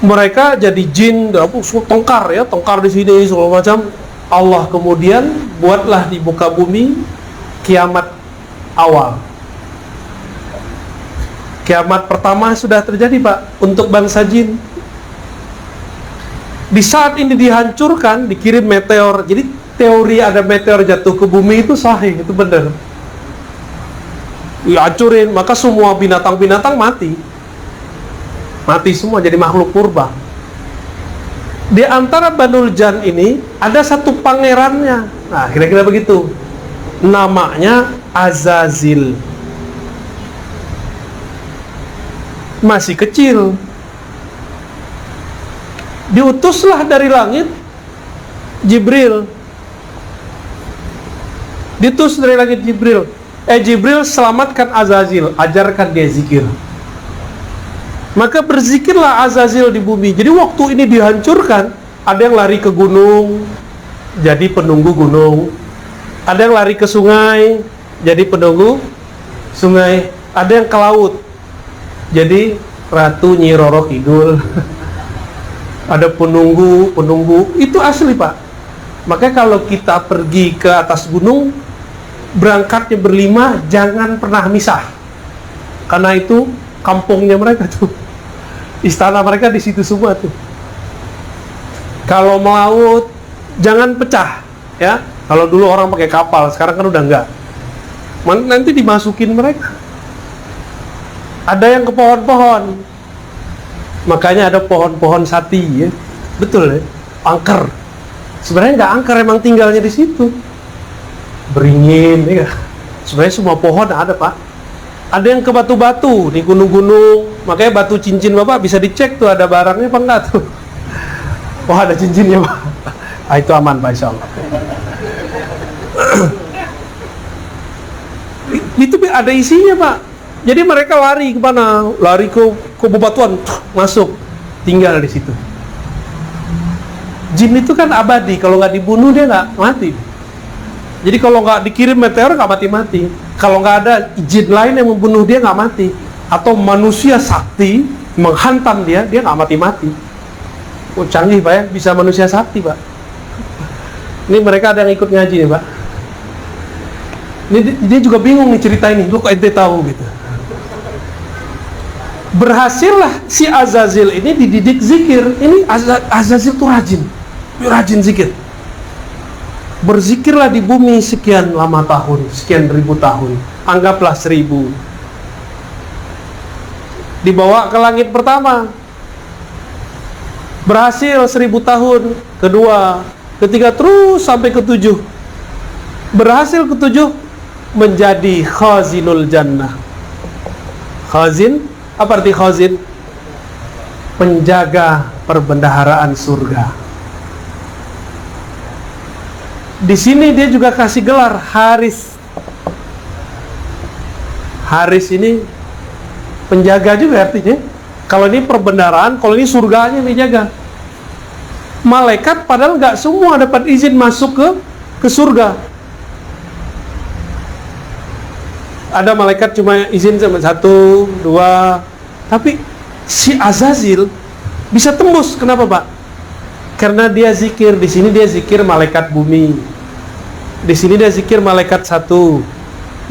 Mereka jadi jin, tongkar ya, tongkar di sini segala macam. Allah kemudian buatlah di muka bumi kiamat awal. Kiamat pertama sudah terjadi Pak untuk bangsa jin. Di saat ini dihancurkan, dikirim meteor. Jadi teori ada meteor jatuh ke bumi itu sahih, itu benar. Dihancurin, maka semua binatang-binatang mati. Mati semua jadi makhluk purba. Di antara Banul Jan ini ada satu pangerannya. Nah, kira-kira begitu. Namanya Azazil. Masih kecil. Diutuslah dari langit Jibril. Diutus dari langit Jibril. Jibril selamatkan Azazil, ajarkan dia zikir. Maka berzikirlah Azazil di bumi. Jadi waktu ini dihancurkan, ada yang lari ke gunung, jadi penunggu gunung. Ada yang lari ke sungai, jadi penunggu sungai. Ada yang ke laut, jadi Ratu Nyi Roro Kidul. Ada penunggu, itu asli Pak. Makanya kalau kita pergi ke atas gunung, berangkatnya berlima, jangan pernah misah. Karena itu kampungnya mereka tuh, istana mereka di situ semua tuh. Kalau melaut, jangan pecah, ya. Kalau dulu orang pakai kapal, sekarang kan udah enggak. Nanti dimasukin mereka. Ada yang ke pohon-pohon, makanya ada pohon-pohon sati, ya. Betul ya, angker. Sebenarnya nggak angker, emang tinggalnya di situ. Beringin, ya. Sebenarnya semua pohon ada Pak. Ada yang ke batu-batu di gunung-gunung, makanya batu cincin Bapak bisa dicek tuh ada barangnya apa enggak tuh. Wah, ada cincinnya Pak. Itu aman Pak, insya Allah. Itu ada isinya Pak. Jadi mereka lari ke mana? Lari ke bebatuan, masuk, tinggal di situ. Jin itu kan abadi, kalau nggak dibunuh dia nggak mati. Jadi kalau nggak dikirim meteor nggak mati-mati. Kalau nggak ada jin lain yang membunuh dia nggak mati, atau manusia sakti menghantam dia nggak mati-mati. Oh, canggih Pak ya, bisa manusia sakti Pak. Ini mereka ada yang ikut ngaji nih Pak. Ini dia juga bingung nih cerita ini. Lu kok ente tahu gitu. Berhasillah si Azazil ini dididik zikir. Ini Azazil tuh rajin zikir. Berzikirlah di bumi sekian lama tahun, sekian ribu tahun, anggaplah 1000. dibawa ke langit pertama, berhasil 1000 tahun, kedua, ketiga, terus sampai ke-7. Berhasil ke-7, menjadi khazinul jannah. Khazin, apa arti khazin? Penjaga perbendaharaan surga. Di sini dia juga kasih gelar Haris. Haris ini penjaga juga artinya. Kalau ini perbendaharaan, kalau ini surganya yang dijaga. Malaikat padahal nggak semua dapat izin masuk ke surga. Ada malaikat cuma izin sama 1, 2, tapi si Azazil bisa tembus. Kenapa, Pak? Karena dia zikir. Di sini dia zikir malaikat bumi, di sini dia zikir malaikat 1.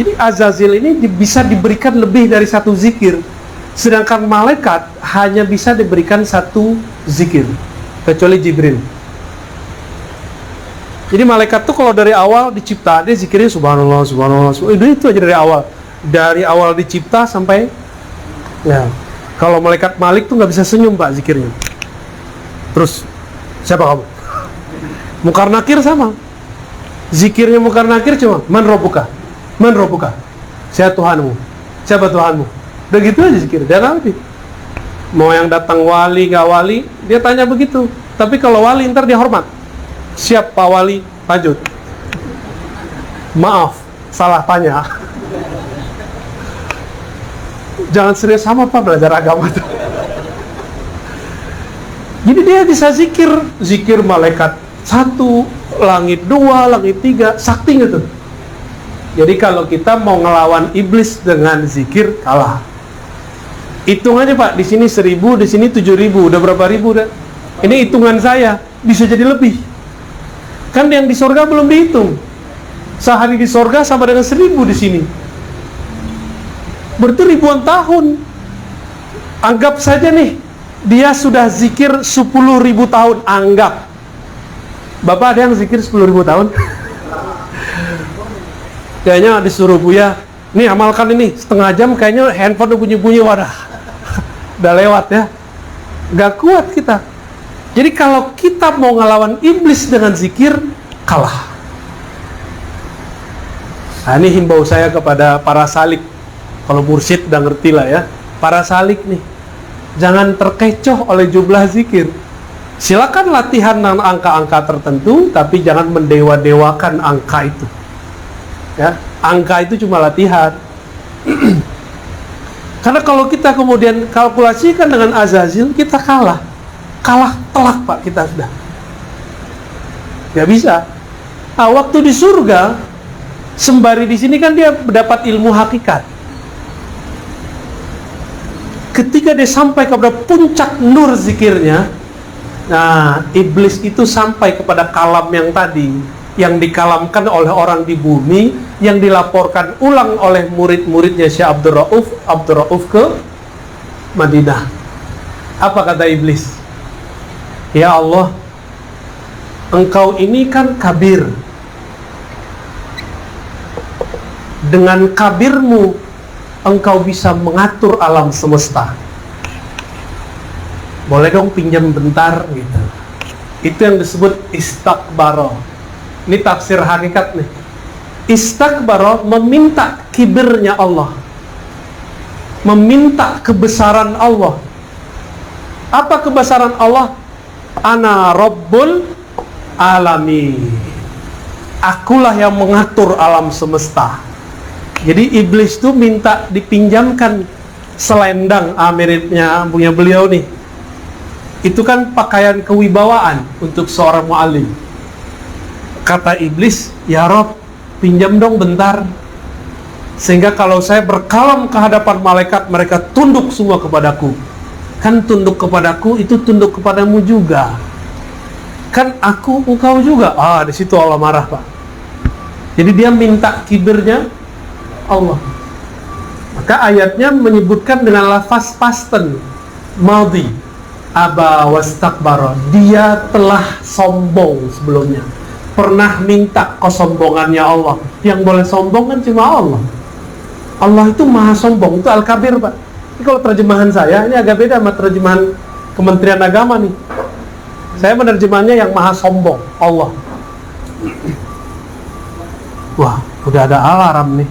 Jadi Azazil ini bisa diberikan lebih dari 1 zikir, sedangkan malaikat hanya bisa diberikan 1 zikir, kecuali Jibril. Jadi malaikat tuh kalau dari awal dicipta, dia zikirnya subhanallah, subhanallah, subhanallah. Itu aja dari awal dicipta sampai ya. Kalau malaikat Malik tuh nggak bisa senyum, Pak, zikirnya. Terus siapa kamu? Munkar Nakir sama. Zikirnya Munkar Nakir cuma man rabbuka, man rabbuka. Saya Tuhanmu. Siapa Tuhanmu? Udah gitu aja zikir. Dan apa? Mau yang datang wali nggak wali, dia tanya begitu. Tapi kalau wali ntar dia hormat. Siap Pak Wali, lanjut. Maaf, salah tanya. Jangan serius sama Pak belajar agama tuh. Jadi dia bisa zikir malaikat 1, langit 2, langit 3, sakti gitu. Jadi kalau kita mau ngelawan iblis dengan zikir, kalah. Hitung aja, Pak, di sini 1000, di sini 7000, udah berapa ribu dah? Ini hitungan saya, bisa jadi lebih. Kan yang di sorga belum dihitung. Sehari di sorga sama dengan 1000 di sini. Berarti ribuan tahun. Anggap saja nih, dia sudah zikir 10.000 tahun. Anggap. Bapak ada yang zikir 10.000 tahun? Kayaknya disuruh Buya, nih amalkan ini, setengah jam kayaknya handphone udah bunyi-bunyi, wadah. Udah lewat ya. Gak kuat kita. Jadi kalau kita mau ngelawan iblis dengan zikir, kalah. Nah, ini himbau saya kepada para salik. Kalau mursyid udah ngerti lah ya. Para salik nih, jangan terkecoh oleh jumlah zikir. Silakan latihan dengan angka-angka tertentu, tapi jangan mendewa-dewakan angka itu. Ya, angka itu cuma latihan. Karena kalau kita kemudian kalkulasikan dengan Azazil, kita kalah telak, Pak, kita sudah nggak bisa. Nah, waktu di surga, sembari di sini kan dia mendapat ilmu hakikat. Ketika dia sampai kepada puncak nur zikirnya, nah, iblis itu sampai kepada kalam yang tadi, yang dikalamkan oleh orang di bumi, yang dilaporkan ulang oleh murid-muridnya Syekh Abdul Rauf ke Madinah. Apa kata iblis? Ya Allah, Engkau ini kan kabir. Dengan kabirmu, Engkau bisa mengatur alam semesta. Boleh dong pinjam bentar gitu. Itu yang disebut istakbaro. Ini tafsir hakikat nih. Istakbaro meminta kibirnya Allah, meminta kebesaran Allah. Apa kebesaran Allah? Ana Rabbul Alamin. Akulah yang mengatur alam semesta. Jadi iblis itu minta dipinjamkan selendang, miripnya punya beliau nih. Itu kan pakaian kewibawaan untuk seorang mu'alim. Kata iblis, ya Rob, pinjam dong bentar. Sehingga kalau saya berkalam ke hadapan malaikat, mereka tunduk semua kepadaku. Kan tunduk kepadaku itu tunduk kepadamu juga. Kan aku, engkau juga. Di situ Allah marah, Pak. Jadi dia minta kibirnya Allah. Maka ayatnya menyebutkan dengan lafaz pasten, madhi, aba wastakbara. Dia telah sombong sebelumnya. Pernah minta kesombongannya Allah. Yang boleh sombong kan cuma Allah. Allah itu maha sombong, itu Al-Kabir, Pak. Ini kalau terjemahan saya, ini agak beda sama terjemahan Kementerian Agama nih. Saya menerjemahnya yang maha sombong, Allah. Wah, udah ada alarm nih.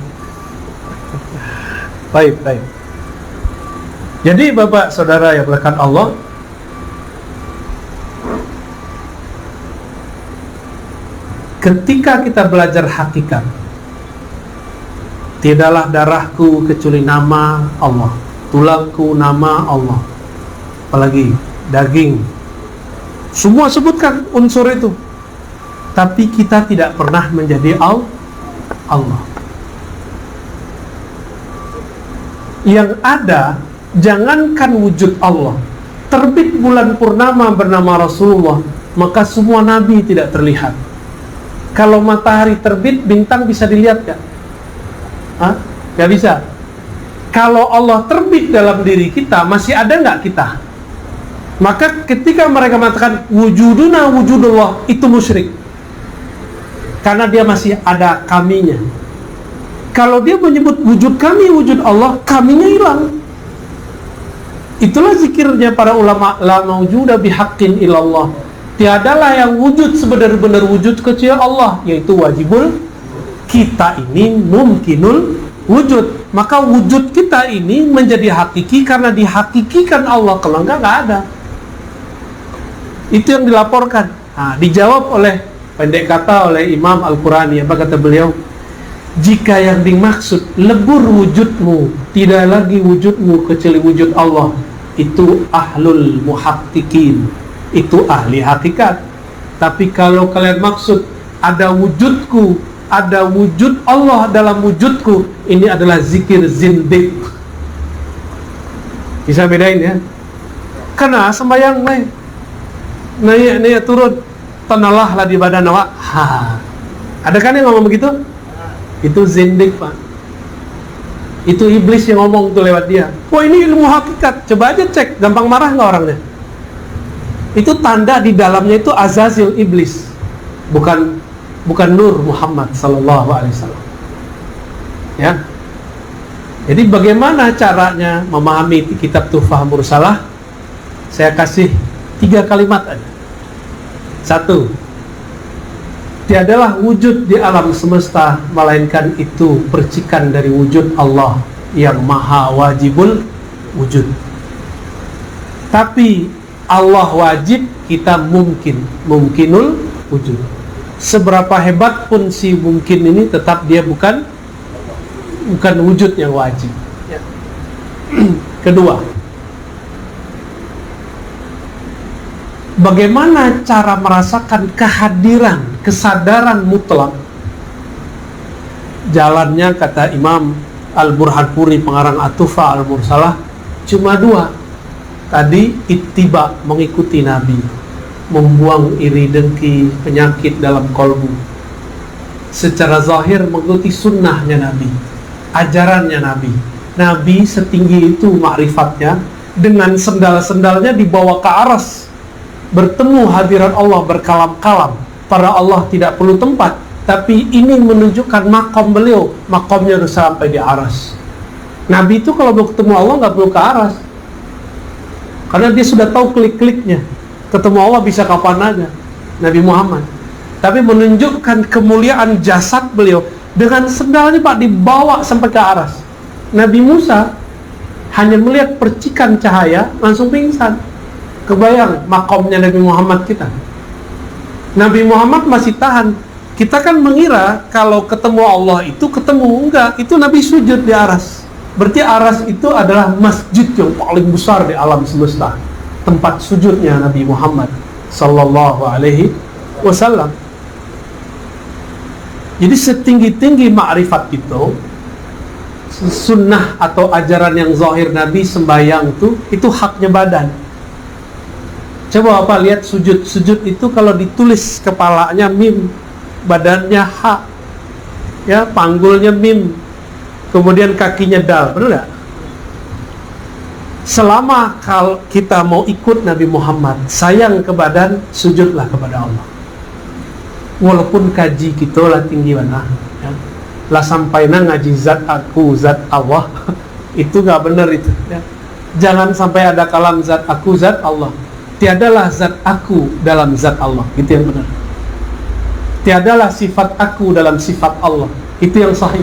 Baik. Jadi Bapak Saudara yang berkat Allah, ketika kita belajar hakikat, tidaklah darahku kecuali nama Allah, tulangku nama Allah, apalagi daging, semua sebutkan unsur itu. Tapi kita tidak pernah menjadi Allah. Yang ada, jangankan wujud Allah, terbit bulan purnama bernama Rasulullah, maka semua nabi tidak terlihat. Kalau matahari terbit, bintang bisa dilihat gak? Gak bisa. Kalau Allah terbit dalam diri kita, masih ada gak kita? Maka ketika mereka mengatakan wujuduna wujudullah, itu musyrik, karena dia masih ada kaminya. Kalau dia menyebut wujud kami, wujud Allah, kaminya hilang. Itulah zikirnya para ulama, la maujuda bihaqqin illallah. Tiadalah yang wujud sebenar-benar wujud kecuali Allah, yaitu wajibul. Kita ini mumkinul wujud. Maka wujud kita ini menjadi hakiki karena dihakikikan Allah. Kalau enggak ada. Itu yang dilaporkan. Dijawab oleh, pendek kata, oleh Imam Al-Qurani. Apa kata beliau? Jika yang dimaksud lebur wujudmu, tidak lagi wujudmu kecuali wujud Allah, itu ahlul muhaqqiqin, itu ahli hakikat. Tapi kalau kalian maksud ada wujudku, ada wujud Allah dalam wujudku, ini adalah zikir zindik. Bisa bedain ya? Karena sembahyang naik turun, tanallah di badan awak. Ada kan yang ngomong begitu? Itu zindik, Pak. Itu iblis yang ngomong tuh lewat dia. Wah, ini ilmu hakikat. Coba aja cek, gampang marah nggak orangnya? Itu tanda di dalamnya itu Azazil, iblis, bukan Nur Muhammad sallallahu alaihi wasallam. Ya. Jadi bagaimana caranya memahami kitab Tuhfah Mursalah? Saya kasih 3 kalimat aja. 1. Tiadalah wujud di alam semesta melainkan itu percikan dari wujud Allah yang maha wajibul wujud. Tapi Allah wajib, kita mumkinul wujud. Seberapa hebat pun si mungkin ini, tetap dia bukan wujud yang wajib. Ya. Kedua, bagaimana cara merasakan kehadiran, kesadaran mutlak? Jalannya, kata Imam Al-Burhanpuri, pengarang At-Tuhfah Al-Mursalah, cuma 2. Tadi ittiba, mengikuti Nabi, membuang iri dengki, penyakit dalam kolbu. Secara zahir mengikuti sunnahnya Nabi, ajarannya Nabi. Nabi setinggi itu ma'rifatnya, dengan sendal-sendalnya dibawa ke aras, bertemu hadirat Allah berkalam-kalam. Para Allah tidak perlu tempat, tapi ini menunjukkan makom beliau, makomnya harus sampai di aras. Nabi itu kalau mau ketemu Allah nggak perlu ke aras, karena dia sudah tahu klik-kliknya. Ketemu Allah bisa kapan aja, Nabi Muhammad. Tapi menunjukkan kemuliaan jasad beliau, dengan sendalnya Pak dibawa sampai ke aras. Nabi Musa hanya melihat percikan cahaya langsung pingsan. Kebayang makomnya Nabi Muhammad kita. Nabi Muhammad masih tahan. Kita kan mengira kalau ketemu Allah itu ketemu, enggak, itu Nabi sujud di aras. Berarti aras itu adalah masjid yang paling besar di alam semesta, tempat sujudnya Nabi Muhammad sallallahu alaihi wasallam. Jadi setinggi-tinggi ma'rifat itu, sunnah atau ajaran yang zahir Nabi sembahyang itu haknya badan. Coba apa lihat sujud itu kalau ditulis kepalanya mim, badannya ha, ya panggulnya mim, kemudian kakinya dal, benar nggak? Selama kalau kita mau ikut Nabi Muhammad, sayang ke badan, sujudlah kepada Allah. Walaupun kaji kita lah tinggi mana, ya. Lah sampai na ngaji zat aku, zat Allah, itu nggak benar itu. Ya. Jangan sampai ada kalam zat aku, zat Allah. Tiadalah zat aku dalam zat Allah. Itu yang benar. Tiadalah sifat aku dalam sifat Allah. Itu yang sahih.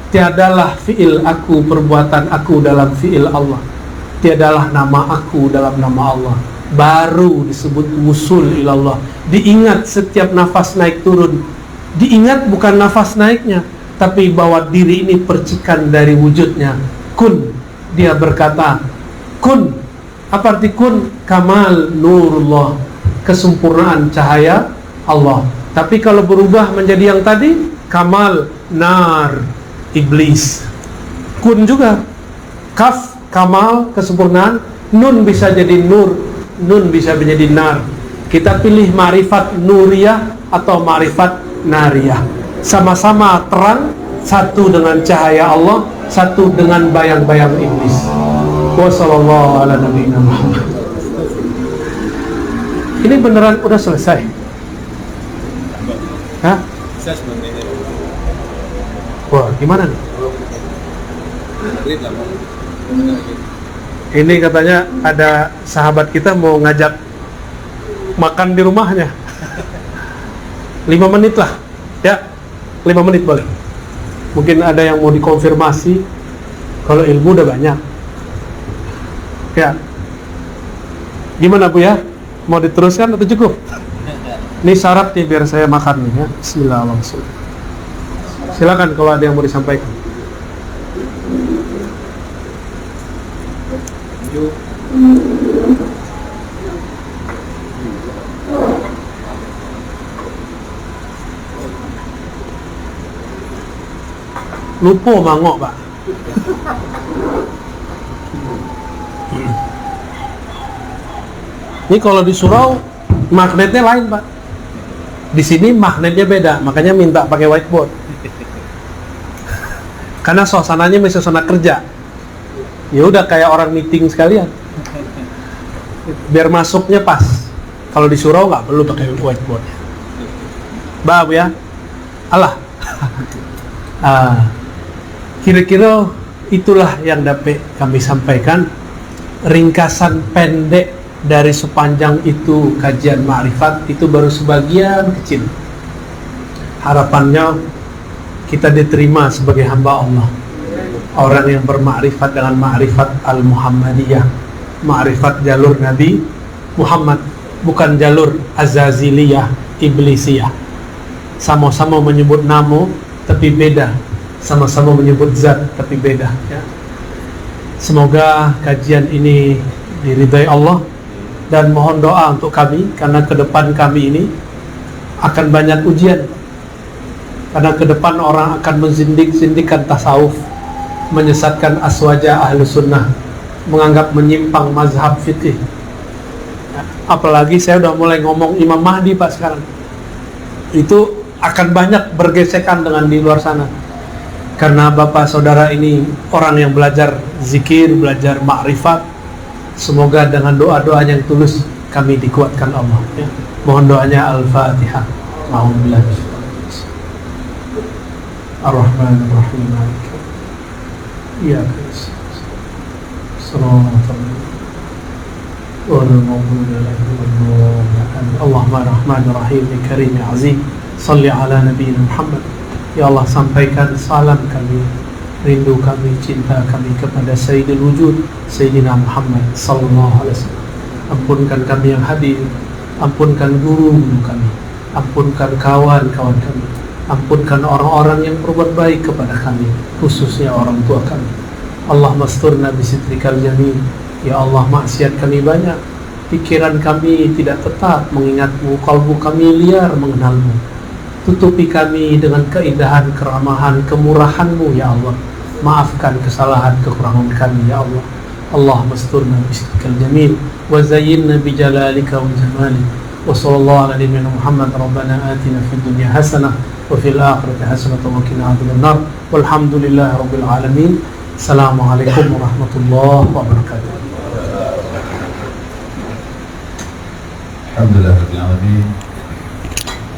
Tiadalah fi'il aku, perbuatan aku dalam fi'il Allah. Tiadalah nama aku dalam nama Allah. Baru disebut wusul ilallah. Diingat setiap nafas naik turun. Diingat bukan nafas naiknya, tapi bahwa diri ini percikan dari wujudnya. Kun, dia berkata, kun. Apa arti kun? Kamal nurullah, kesempurnaan cahaya Allah. Tapi kalau berubah menjadi yang tadi, kamal nar, iblis. Kun juga, kaf, kamal, kesempurnaan. Nun bisa jadi nur, nun bisa menjadi nar. Kita pilih ma'rifat nuriyah atau ma'rifat nariyah. Sama-sama terang, satu dengan cahaya Allah, satu dengan bayang-bayang iblis. Wassallallahu ala nabiyina Muhammad. Ini beneran udah selesai? Hah? Saya sebenarnya Wah, gimana nih? maghrib lah. Ini katanya ada sahabat kita mau ngajak makan di rumahnya. 5 menit lah. Ya, 5 menit boleh. Mungkin ada yang mau dikonfirmasi. Kalau ilmu udah banyak. Ya. Gimana Bu ya? Mau diteruskan atau cukup? Ini syarat nih biar saya makan nih ya. Bismillahirrahmanirrahim. Silakan kalau ada yang mau disampaikan. Lupa mangok Pak. Ini kalau di surau magnetnya lain Pak. Di sini magnetnya beda, makanya minta pakai whiteboard. Karena suasananya masih suasana kerja. Ya udah kayak orang meeting sekalian. Biar masuknya pas. Kalau di surau nggak perlu pakai whiteboard. Bu ya. Allah. Kira-kira itulah yang dapat kami sampaikan. Ringkasan pendek dari sepanjang itu kajian ma'rifat itu baru sebagian kecil. Harapannya kita diterima sebagai hamba Allah, orang yang bermakrifat dengan ma'rifat al-Muhammadiyah, ma'rifat jalur Nabi Muhammad, bukan jalur Azaziliyah, Iblisiyah. Sama-sama menyebut namo tapi beda, sama-sama menyebut zat tapi beda ya. Semoga kajian ini diridhai Allah, dan mohon doa untuk kami karena ke depan kami ini akan banyak ujian. Karena ke depan orang akan menzindik-zindikkan tasawuf, menyesatkan aswaja ahlu sunnah, menganggap menyimpang mazhab fikih. Apalagi saya udah mulai ngomong Imam Mahdi Pak sekarang. Itu akan banyak bergesekan dengan di luar sana. Karena Bapak Saudara ini orang yang belajar zikir, belajar ma'rifat. Semoga dengan doa-doa yang tulus kami dikuatkan Allah ya. Mohon doanya Al-Fatihah. Alhamdulillah. Ar-Rahman Ar-Rahim. Iya, Allahumma Rahman Rahim Karim Azim. Salli ala Nabi Muhammad. Ya Allah, sampaikan salam kami, rindu kami, cinta kami kepada Sayyidul Wujud Sayyidina Muhammad sallallahu alaihi wasallam. Ampunkan kami yang hadir, ampunkan guru kami, ampunkan kawan-kawan kami, ampunkan orang-orang yang berbuat baik kepada kami, khususnya orang tua kami. Allah masturna bisitrikal jamil. Ya Allah, maksiat kami banyak, pikiran kami tidak tetap mengingatmu, kalbu kami liar mengenalmu. Tutupi kami dengan keindahan, keramahan, kemurahanmu ya Allah. Maafkan kesalahan, kekurangan kami ya Allah. Allah masturna bisitrikal jamil wa zayyinna bijalalika wa jamalik. Wa sallallahu ala nabiyyina Muhammad. Rabbana atina fid dunya hasanah wa fil akhirati hasanah wa qina adzabannar. Walhamdulillahi rabbil alamin. Assalamualaikum warahmatullahi wabarakatuh. Alhamdulillah rabbil alamin.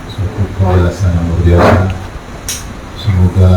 Suatu penjelasan yang luar biasa. Semoga